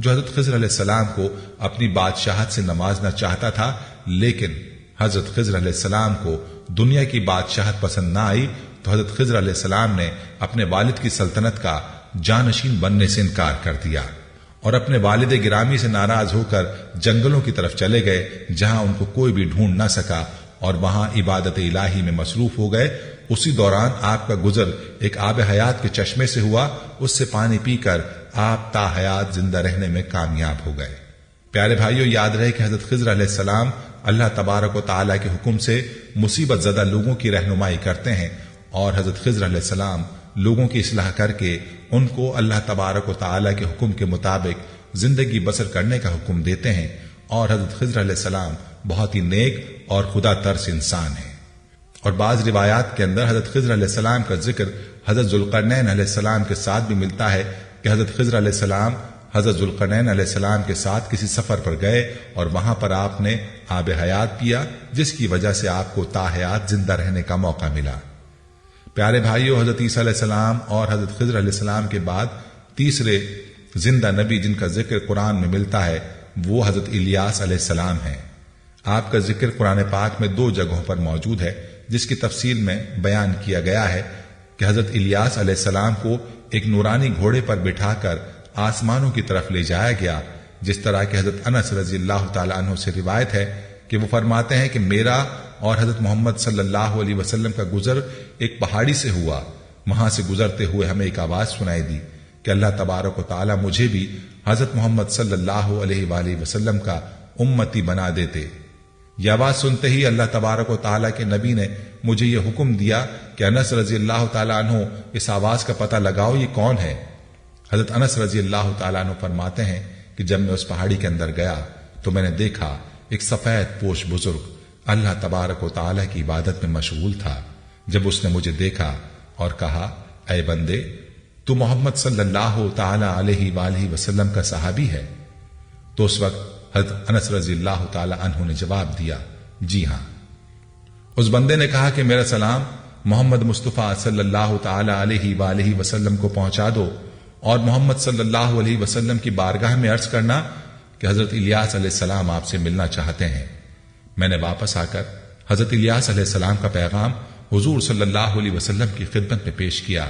جو حضرت خضر علیہ السلام کو اپنی بادشاہت سے نوازنا چاہتا تھا، لیکن حضرت خضر علیہ السلام کو دنیا کی بادشاہت پسند نہ آئی، تو حضرت خضر علیہ السلام نے اپنے والد کی سلطنت کا جانشین بننے سے انکار کر دیا اور اپنے والد گرامی سے ناراض ہو کر جنگلوں کی طرف چلے گئے، جہاں ان کو کوئی بھی ڈھونڈ نہ سکا، اور وہاں عبادت الہی میں مصروف ہو گئے۔ اسی دوران آپ کا گزر ایک آب حیات کے چشمے سے ہوا، اس سے پانی پی کر آپ تا حیات زندہ رہنے میں کامیاب ہو گئے۔ پیارے بھائیوں، یاد رہے کہ حضرت خضر علیہ السلام اللہ تبارک و تعالیٰ کے حکم سے مصیبت زدہ لوگوں کی رہنمائی کرتے ہیں، اور حضرت خضر علیہ السلام لوگوں کی اصلاح کر کے ان کو اللہ تبارک و تعالیٰ کے حکم کے مطابق زندگی بسر کرنے کا حکم دیتے ہیں، اور حضرت خضر علیہ السلام بہت ہی نیک اور خدا ترس انسان ہیں۔ اور بعض روایات کے اندر حضرت خضر علیہ السلام کا ذکر حضرت ذوالقرنین علیہ السلام کے ساتھ بھی ملتا ہے کہ حضرت خضر علیہ السلام حضرت ذوالقرنین علیہ السلام کے ساتھ کسی سفر پر گئے اور وہاں پر آپ نے آب حیات پیا، جس کی وجہ سے آپ کو تا حیات زندہ رہنے کا موقع ملا۔ پیارے بھائیوں، حضرت عیسیٰ علیہ السلام اور حضرت خضر علیہ السلام کے بعد تیسرے زندہ نبی جن کا ذکر قرآن میں ملتا ہے وہ حضرت الیاس علیہ السلام ہیں۔ آپ کا ذکر قرآن پاک میں 2 جگہوں پر موجود ہے، جس کی تفصیل میں بیان کیا گیا ہے کہ حضرت الیاس علیہ السلام کو ایک نورانی گھوڑے پر بٹھا کر آسمانوں کی طرف لے جایا گیا، جس طرح کہ حضرت انس رضی اللہ تعالیٰ عنہ سے روایت ہے کہ وہ فرماتے ہیں کہ میرا اور حضرت محمد صلی اللہ علیہ وسلم کا گزر ایک پہاڑی سے ہوا، وہاں سے گزرتے ہوئے ہمیں ایک آواز سنائی دی کہ اللہ تبارک و تعالیٰ مجھے بھی حضرت محمد صلی اللہ علیہ وآلہ وسلم کا امتی بنا دیتے۔ یہ آواز سنتے ہی اللہ تبارک و تعالیٰ کے نبی نے مجھے یہ حکم دیا کہ انس رضی اللہ تعالیٰ عنہ اس آواز کا پتہ لگاؤ یہ کون ہے۔ حضرت انس رضی اللہ تعالیٰ عنہ فرماتے ہیں کہ جب میں اس پہاڑی کے اندر گیا تو میں نے دیکھا ایک سفید پوش بزرگ اللہ تبارک و تعالیٰ کی عبادت میں مشغول تھا۔ جب اس نے مجھے دیکھا اور کہا اے بندے تو محمد صلی اللہ تعالیٰ علیہ وآلہ وسلم کا صحابی ہے، تو اس وقت حضرت انس رضی اللہ تعالیٰ عنہ نے جواب دیا جی ہاں۔ اس بندے نے کہا کہ میرا سلام محمد مصطفیٰ صلی اللہ تعالیٰ علیہ وآلہ وسلم کو پہنچا دو، اور محمد صلی اللہ علیہ وسلم کی بارگاہ میں عرض کرنا کہ حضرت الیاس علیہ السلام آپ سے ملنا چاہتے ہیں۔ میں نے واپس آ کر حضرت الیاس علیہ السلام کا پیغام حضور صلی اللہ علیہ وسلم کی خدمت میں پیش کیا،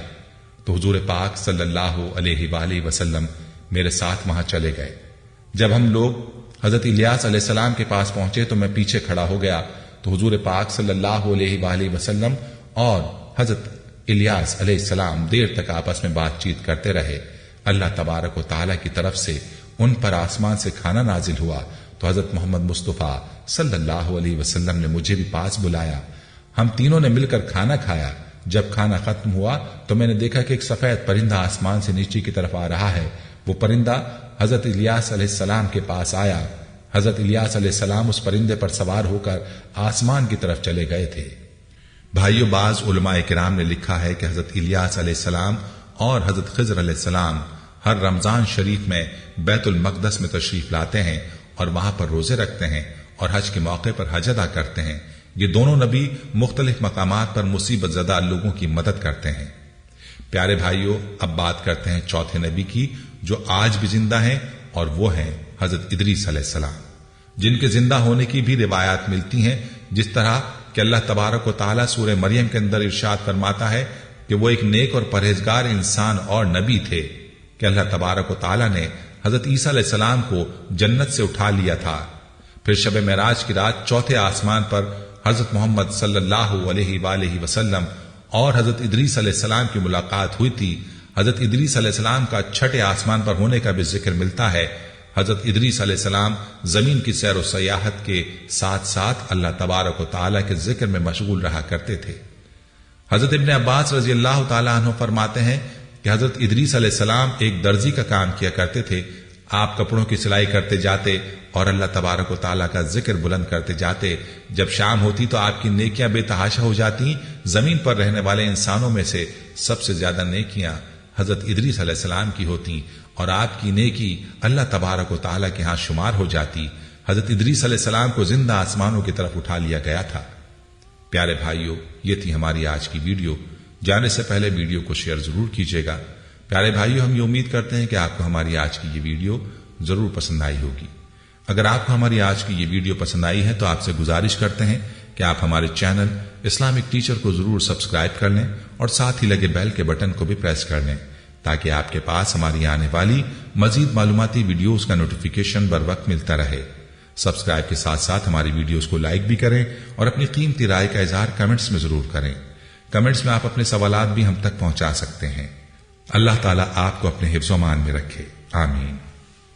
تو حضور پاک صلی اللہ علیہ وآلہ وسلم میرے ساتھ وہاں چلے گئے۔ جب ہم لوگ حضرت الیاس علیہ السلام کے پاس پہنچے تو میں پیچھے کھڑا ہو گیا، تو حضور پاک صلی اللہ علیہ وآلہ وسلم اور حضرت الیاس علیہ السلام دیر تک آپس میں بات چیت کرتے رہے۔ اللہ تبارک و تعالیٰ کی طرف سے ان پر آسمان سے کھانا نازل ہوا، تو حضرت محمد مصطفیٰ صلی اللہ علیہ وسلم نے مجھے بھی پاس بلایا، ہم تینوں نے مل کر کھانا کھایا۔ جب کھانا ختم ہوا تو میں نے دیکھا کہ ایک سفید پرندہ آسمان سے نیچے کی طرف آ رہا ہے۔ وہ پرندہ حضرت الیاس علیہ السلام کے پاس آیا۔ حضرت الیاس علیہ السلام اس پرندے پر سوار ہو کر آسمان کی طرف چلے گئے تھے۔ بھائیو، بعض علماء کرام نے لکھا ہے کہ حضرت الیاس علیہ السلام اور حضرت خضر علیہ السلام ہر رمضان شریف میں بیت المقدس میں تشریف لاتے ہیں اور وہاں پر روزے رکھتے ہیں اور حج کے موقع پر حج ادا کرتے ہیں۔ یہ دونوں نبی مختلف مقامات پر مصیبت زدہ لوگوں کی مدد کرتے ہیں۔ پیارے بھائیوں، اب بات کرتے ہیں چوتھے نبی کی جو آج بھی زندہ ہیں، اور وہ ہیں حضرت ادریس علیہ السلام، جن کے زندہ ہونے کی بھی روایات ملتی ہیں، جس طرح کہ اللہ تبارک و تعالیٰ سورہ مریم کے اندر ارشاد فرماتا ہے کہ وہ ایک نیک اور پرہیزگار انسان اور نبی تھے کہ اللہ تبارک و تعالیٰ نے حضرت عیسیٰ علیہ السلام کو جنت سے اٹھا لیا تھا۔ پھر شب معراج کی رات چوتھے آسمان پر حضرت محمد صلی اللہ علیہ وآلہ وسلم اور حضرت ادریس علیہ السلام کی ملاقات ہوئی تھی۔ حضرت ادریس علیہ السلام کا چھٹے آسمان پر ہونے کا بھی ذکر ملتا ہے۔ حضرت ادریس علیہ السلام زمین کی سیر و سیاحت کے ساتھ ساتھ اللہ تبارک و تعالیٰ کے ذکر میں مشغول رہا کرتے تھے۔ حضرت ابن عباس رضی اللہ تعالیٰ عنہ فرماتے ہیں کہ حضرت ادریس علیہ السلام ایک درزی کا کام کیا کرتے تھے۔ آپ کپڑوں کی سلائی کرتے جاتے اور اللہ تبارک و تعالیٰ کا ذکر بلند کرتے جاتے۔ جب شام ہوتی تو آپ کی نیکیاں بے تحاشا ہو جاتی۔ زمین پر رہنے والے انسانوں میں سے سب سے زیادہ نیکیاں حضرت ادریس علیہ السلام کی ہوتی اور آپ کی نیکی اللہ تبارک و تعالیٰ کے ہاں شمار ہو جاتی۔ حضرت ادریس علیہ السلام کو زندہ آسمانوں کی طرف اٹھا لیا گیا تھا۔ پیارے بھائیوں، یہ تھی ہماری آج کی ویڈیو۔ جانے سے پہلے ویڈیو کو شیئر ضرور کیجیے گا۔ پیارے بھائیوں، ہم یہ امید کرتے ہیں کہ آپ کو ہماری آج کی یہ ویڈیو ضرور پسند آئی ہوگی۔ اگر آپ کو ہماری آج کی یہ ویڈیو پسند آئی ہے تو آپ سے گزارش کرتے ہیں کہ آپ ہمارے چینل اسلامک ٹیچر کو ضرور سبسکرائب کر لیں اور ساتھ ہی لگے بیل کے بٹن کو بھی پریس کر لیں تاکہ آپ کے پاس ہماری آنے والی مزید معلوماتی ویڈیوز کا نوٹیفیکیشن بر وقت ملتا رہے۔ سبسکرائب کے ساتھ ساتھ ہماری ویڈیوز کو لائک بھی کریں اور اپنی قیمتی رائے کا اظہار کمنٹس میں ضرور کریں۔ کمنٹس میں آپ اپنے سوالات بھی ہم تک پہنچا سکتے ہیں۔ اللہ تعالیٰ آپ کو اپنے حفظ و امان میں رکھے، آمین۔